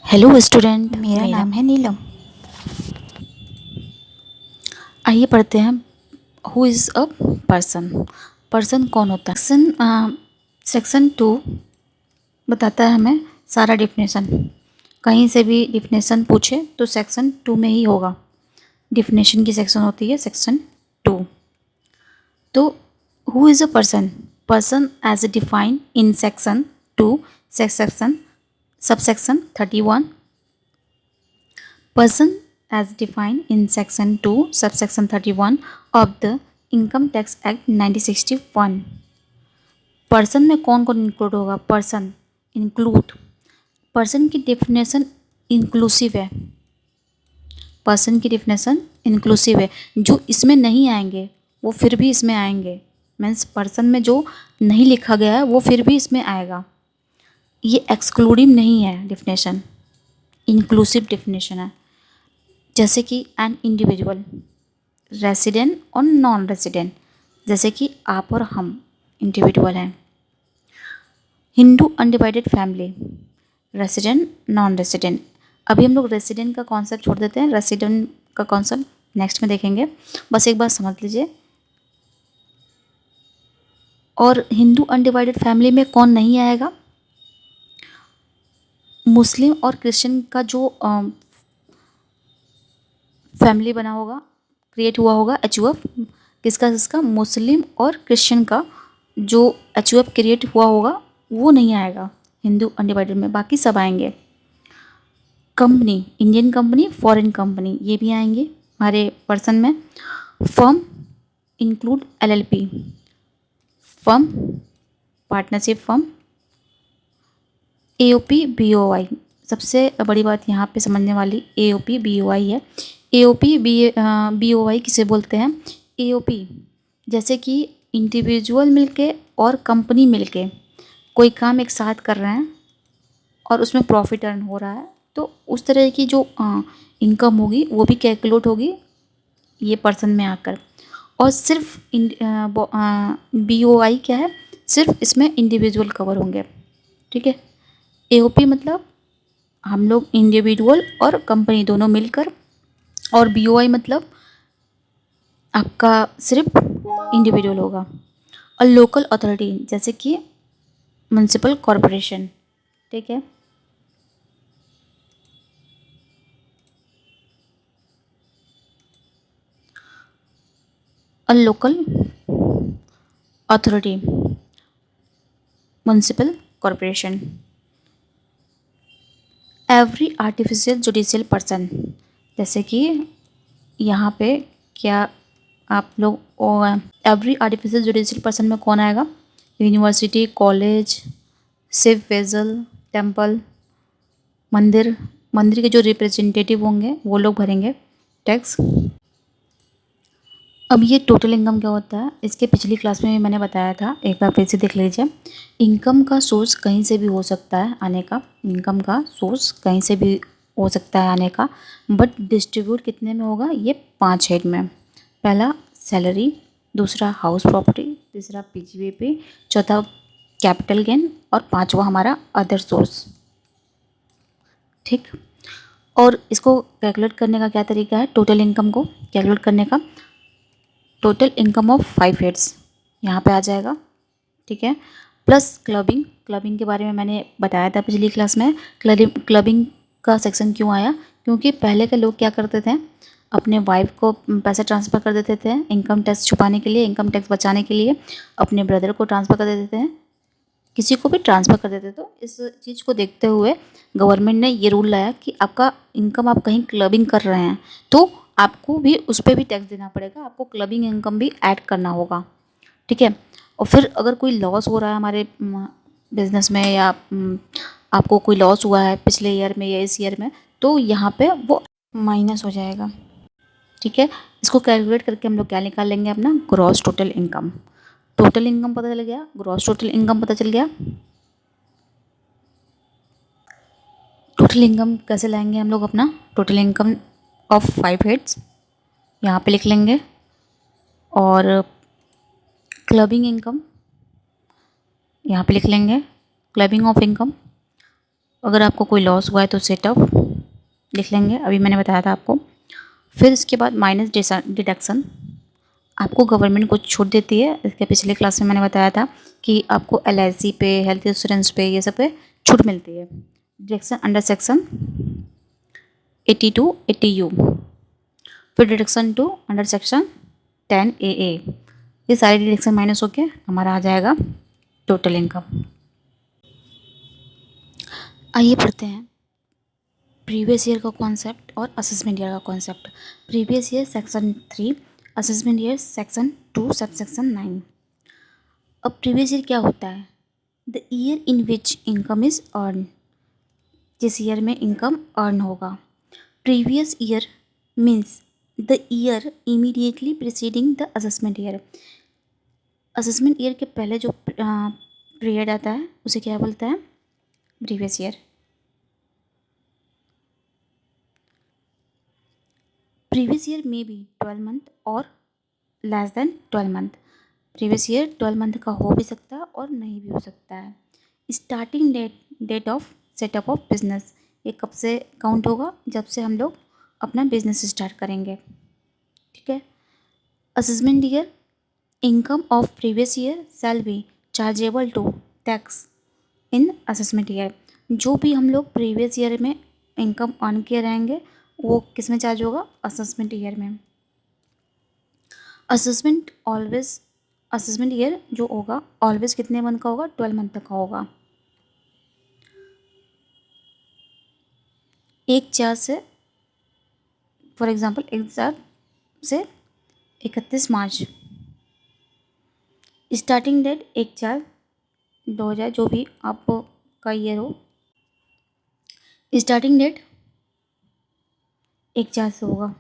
Hello student, मेरा नाम है नीलम। आइए पढ़ते हैं। Who is a person. Person कौन होता है? सेक्शन 2 बताता है हमें सारा डिफिनेशन। कहीं से भी डिफिनेशन पूछे तो सेक्शन 2 में ही होगा। डिफिनेशन की सेक्शन होती है सेक्शन 2। तो who is a person? Person as defined in section 2 section subsection 31। Person as defined in Section 2, subsection 31 of the Income Tax Act 1961। Person में कौन कौन इंक्लूड होगा? Person include. पर्सन की डेफिनेशन इंक्लूसिव है। Person की definition inclusive है। जो इसमें नहीं आएंगे वो फिर भी इसमें आएंगे। मीन्स पर्सन में जो नहीं लिखा गया है वो फिर भी इसमें आएगा। ये एक्सक्लूडिव नहीं है डेफिनेशन, इंक्लूसिव डेफिनेशन है। जैसे कि एन इंडिविजुअल, रेसिडेंट और नॉन रेसिडेंट। जैसे कि आप और हम इंडिविजुअल हैं। Hindu undivided family, resident non resident. अभी हम लोग रेसिडेंट का कॉन्सेप्ट छोड़ देते हैं, रेसिडेंट का कॉन्सेप्ट नेक्स्ट में देखेंगे। बस एक बात समझ लीजिए। और हिंदू अनडिवाइडेड फैमिली में कौन नहीं आएगा? मुस्लिम और क्रिश्चियन का जो फैमिली बना होगा, क्रिएट हुआ होगा एचयूएफ, किसका मुस्लिम और क्रिश्चियन का जो एचयूएफ क्रिएट हुआ होगा वो नहीं आएगा हिंदू अनडिवाइडेड में। बाकी सब आएंगे। Company, Indian company, foreign company, ये भी आएंगे हमारे पर्सन में। Firm include LLP, firm, partnership firm, AOP BOI. सबसे बड़ी बात यहाँ पे समझने वाली एओपी बीओआई है। एओपी बीओआई किसे बोलते हैं? एओपी जैसे कि इंडिविजुअल मिलके और कंपनी मिलके कोई काम एक साथ कर रहे हैं और उसमें प्रॉफिट अर्न हो रहा है, तो उस तरह की जो इनकम होगी वो भी कैलकुलेट होगी ये पर्सन में आकर। और सिर्फ बीओआई क्या है? सिर्फ इसमें इंडिविजुअल कवर होंगे। ठीक है। एओपी मतलब हम लोग इंडिविजुअल और कंपनी दोनों मिलकर, और बीओआई मतलब आपका सिर्फ इंडिविजुअल होगा। और लोकल अथॉरिटी जैसे कि म्युनिसिपल कॉरपोरेशन। ठीक है। और local authority, municipal corporation. Every artificial judicial person, जैसे कि यहाँ पे क्या आप लोग एवरी आर्टिफिशियल जुडिशियल पर्सन में कौन आएगा? यूनिवर्सिटी, कॉलेज, शिव वेजल, टेम्पल, मंदिर। मंदिर के जो रिप्रेजेंटेटिव होंगे वो लोग भरेंगे टैक्स। अब ये टोटल इनकम क्या होता है? इसके पिछली क्लास में भी मैंने बताया था, एक बार फिर से देख लीजिए। इनकम का सोर्स कहीं से भी हो सकता है आने का। इनकम का सोर्स कहीं से भी हो सकता है आने का, बट डिस्ट्रीब्यूट कितने में होगा? ये 5 हेड में। पहला सैलरी, दूसरा हाउस प्रॉपर्टी, तीसरा पीजीबीपी, चौथा कैपिटल गेन और पांचवा हमारा अदर सोर्स। ठीक। और इसको कैलकुलेट करने का क्या तरीका है? टोटल इनकम को कैलकुलेट करने का, टोटल इनकम ऑफ 5 हेड्स यहाँ पे आ जाएगा। ठीक है। प्लस क्लबिंग, क्लबिंग के बारे में मैंने बताया था पिछली क्लास में। क्लबिंग का सेक्शन क्यों आया? क्योंकि पहले के लोग क्या करते थे, अपने वाइफ को पैसा ट्रांसफ़र कर देते थे इनकम टैक्स छुपाने के लिए, इनकम टैक्स बचाने के लिए। अपने ब्रदर को ट्रांसफ़र कर देते थे, किसी को भी ट्रांसफ़र कर देते। तो इस चीज़ को देखते हुए गवर्नमेंट ने ये रूल लाया कि आपका इनकम आप कहीं क्लबिंग कर रहे हैं तो आपको भी उस पर भी टैक्स देना पड़ेगा, आपको क्लबिंग इनकम भी ऐड करना होगा। ठीक है। और फिर अगर कोई लॉस हो रहा है हमारे बिजनेस में, या आपको कोई लॉस हुआ है पिछले ईयर में या इस ईयर में, तो यहाँ पे वो माइनस हो जाएगा। ठीक है। इसको कैलकुलेट करके हम लोग क्या निकाल लेंगे? अपना gross total income. Total income पता चल गया, ग्रॉस टोटल इनकम पता चल गया। टोटल इनकम कैसे लाएंगे हम लोग? अपना टोटल इनकम ऑफ 5 हेड्स यहाँ पे लिख लेंगे। और क्लबिंग इनकम यहाँ पे लिख लेंगे, क्लबिंग ऑफ इनकम। अगर आपको कोई लॉस हुआ है तो सेट ऑफ लिख लेंगे, अभी मैंने बताया था आपको। फिर इसके बाद माइनस डिडक्शन, आपको गवर्नमेंट कुछ छूट देती है। इसके पिछले क्लास में मैंने बताया था कि आपको LIC पे, हेल्थ इंश्योरेंस पे, ये सब पे छूट मिलती है। डिडक्शन अंडर सेक्शन 82 80U, फिर deduction to under section 10AA। ये सारे डिडक्शन माइनस होके हमारा आ जाएगा टोटल इनकम। आइए पढ़ते हैं प्रीवियस ईयर का कॉन्सेप्ट और असेसमेंट ईयर का concept. Previous year section 3, assessment year section 2 sub section 9। अब प्रीवियस ईयर क्या होता है? The year in which income is earn, जिस ईयर में इनकम अर्न होगा। Previous year means the year immediately preceding the assessment year. Assessment year के पहले जो पीरियड आता है उसे क्या बोलते हैं? Previous year. प्रीवियस ईयर में भी 12 मंथ और less than 12 month. Previous year 12 month का हो भी सकता है और नहीं भी हो सकता है। Starting date of setup of business, ये कब से काउंट होगा? जब से हम लोग अपना बिजनेस स्टार्ट करेंगे, ठीक है। Assessment year, income of previous year shall be chargeable to tax in assessment year. जो भी हम लोग प्रीवियस ईयर में इनकम अर्न किए रहेंगे वो किस में चार्ज होगा? असेसमेंट ईयर में। असेसमेंट ईयर जो होगा ऑलवेज कितने मंथ का होगा? 12 मंथ तक का होगा। 1/4 से, फॉर एग्जांपल 1/4 से 31 मार्च। स्टार्टिंग डेट 1/4/2000, जो भी आपका ईयर हो, स्टार्टिंग डेट 1/4 से होगा।